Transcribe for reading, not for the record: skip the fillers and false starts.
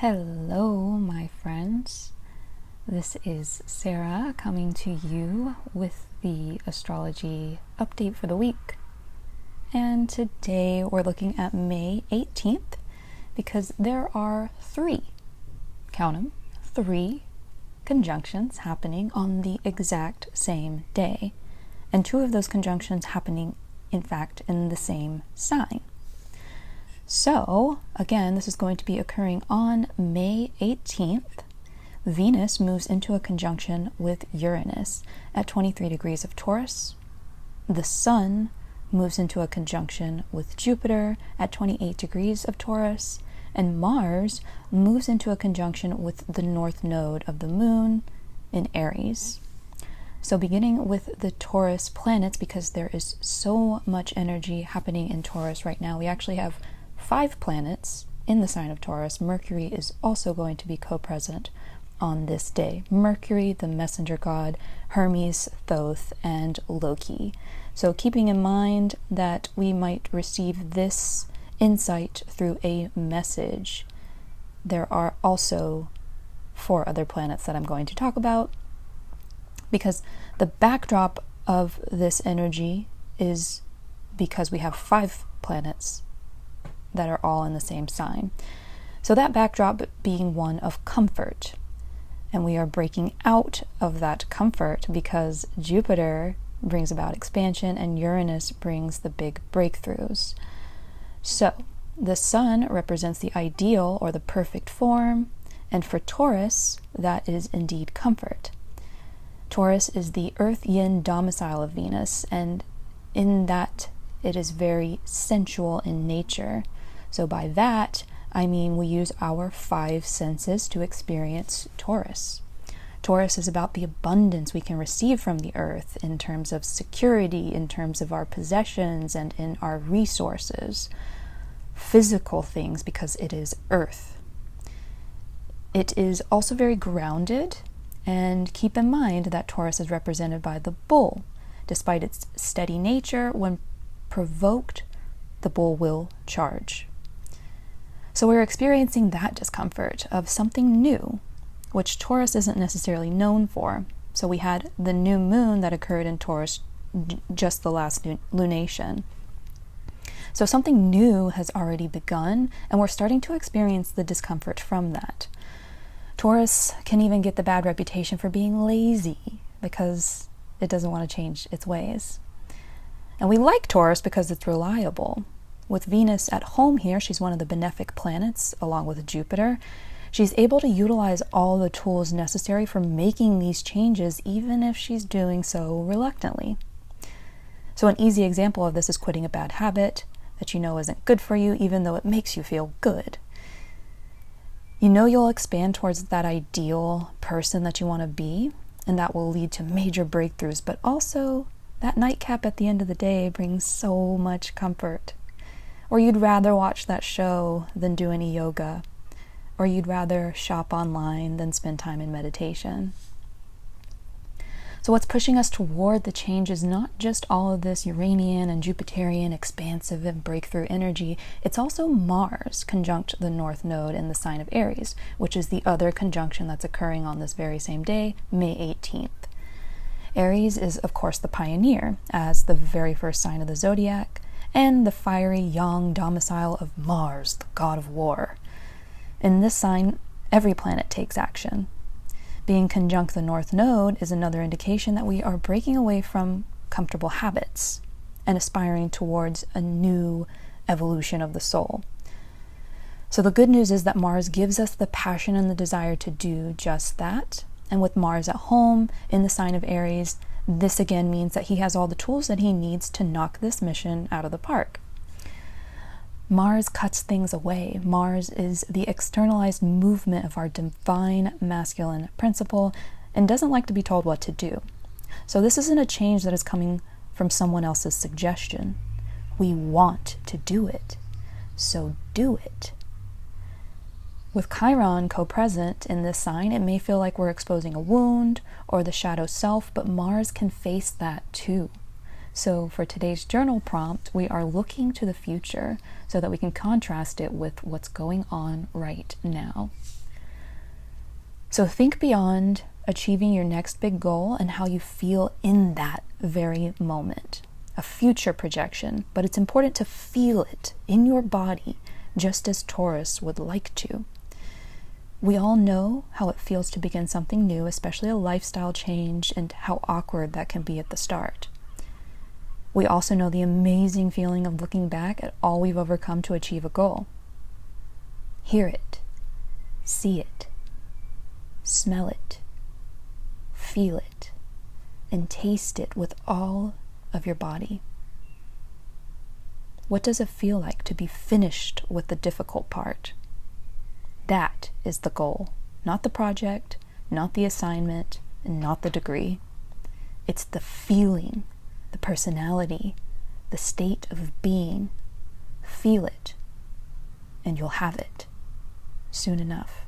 Hello, my friends. This is Sarah coming to you with the astrology update for the week. And today we're looking at May 18th because there are count them, three conjunctions happening on the exact same day. And two of those conjunctions happening, in fact, in the same sign. So, again, this is going to be occurring on May 18th. Venus moves into a conjunction with Uranus at 23 degrees of Taurus. The Sun moves into a conjunction with Jupiter at 28 degrees of Taurus. And Mars moves into a conjunction with the North Node of the Moon in Aries. So beginning with the Taurus planets, because there is so much energy happening in Taurus right now, we actually have 5 planets in the sign of Taurus. Mercury is also going to be co-present on this day. Mercury, the messenger god, Hermes, Thoth, and Loki. So keeping in mind that we might receive this insight through a message, there are also 4 other planets that I'm going to talk about, because the backdrop of this energy is because we have 5 planets that are all in the same sign. So that backdrop being one of comfort. And we are breaking out of that comfort because Jupiter brings about expansion and Uranus brings the big breakthroughs. So the Sun represents the ideal or the perfect form, and for Taurus, that is indeed comfort. Taurus is the earth yin domicile of Venus, and in that it is very sensual in nature. So by that, I mean we use our 5 senses to experience Taurus. Taurus is about the abundance we can receive from the earth in terms of security, in terms of our possessions, and in our resources. Physical things, because it is earth. It is also very grounded, and keep in mind that Taurus is represented by the bull. Despite its steady nature, when provoked, the bull will charge. So we're experiencing that discomfort of something new, which Taurus isn't necessarily known for. So we had the new moon that occurred in Taurus just the last lunation. So something new has already begun, and we're starting to experience the discomfort from that. Taurus can even get the bad reputation for being lazy because it doesn't want to change its ways. And we like Taurus because it's reliable. With Venus at home here, she's one of the benefic planets, along with Jupiter. She's able to utilize all the tools necessary for making these changes, even if she's doing so reluctantly. So an easy example of this is quitting a bad habit that you know isn't good for you, even though it makes you feel good. You know you'll expand towards that ideal person that you want to be, and that will lead to major breakthroughs, but also that nightcap at the end of the day brings so much comfort. Or you'd rather watch that show than do any yoga. Or you'd rather shop online than spend time in meditation. So what's pushing us toward the change is not just all of this Uranian and Jupiterian expansive and breakthrough energy, it's also Mars conjunct the North Node in the sign of Aries, which is the other conjunction that's occurring on this very same day, May 18th. Aries is, of course, the pioneer, as the very first sign of the zodiac, and the fiery yang domicile of Mars, the god of war. In this sign, every planet takes action. Being conjunct the North Node is another indication that we are breaking away from comfortable habits and aspiring towards a new evolution of the soul. So the good news is that Mars gives us the passion and the desire to do just that. And with Mars at home in the sign of Aries, this again means that he has all the tools that he needs to knock this mission out of the park. Mars cuts things away. Mars is the externalized movement of our divine masculine principle and doesn't like to be told what to do. So this isn't a change that is coming from someone else's suggestion. We want to do it. So do it. With Chiron co-present in this sign, it may feel like we're exposing a wound or the shadow self, but Mars can face that too. So for today's journal prompt, we are looking to the future so that we can contrast it with what's going on right now. So think beyond achieving your next big goal and how you feel in that very moment. A future projection, but it's important to feel it in your body, just as Taurus would like to. We all know how it feels to begin something new, especially a lifestyle change, and how awkward that can be at the start. We also know the amazing feeling of looking back at all we've overcome to achieve a goal. Hear it, see it, smell it, feel it, and taste it with all of your body. What does it feel like to be finished with the difficult part? That is the goal, not the project, not the assignment, and not the degree. It's the feeling, the personality, the state of being. Feel it, and you'll have it soon enough.